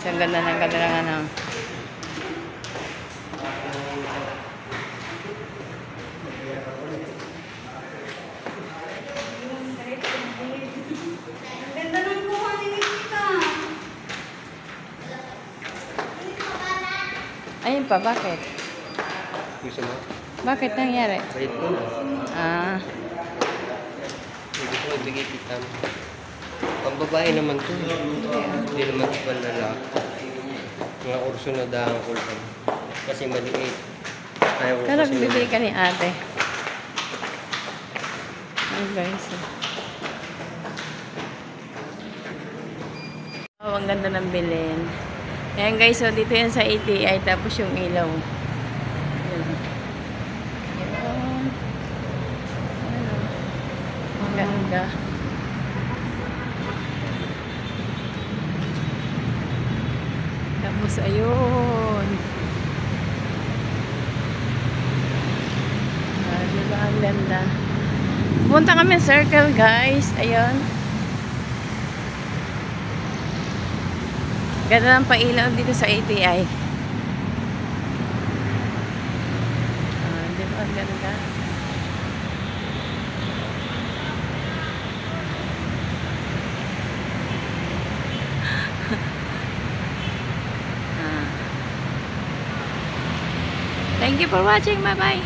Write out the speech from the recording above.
ang ganda ng kanilang ano. Ayun pa, bakit? Gusto mo? Bakit nangyari? Wait ko na. Ah. Gusto mo ibigay kita. Pambabae naman to. Hindi naman ito lalaki. Mga urso na dahang kulpan. Kasi maliit. Ayaw ko Pero kasi bibili ka ni ate. Ay guys. Oh, ang ganda ng bilhin. Ayan guys, so dito yan sa ATI, tapos yung ilaw. Ayan. Ayan. Ano? Ang ganda. Tapos ayun. Ah, diba ang ganda. Pumunta kami sa Circle guys. Ayun. Ganda ng pailaw dito sa ATI. Ah, diba ang ganda? Thank you for watching. Bye-bye.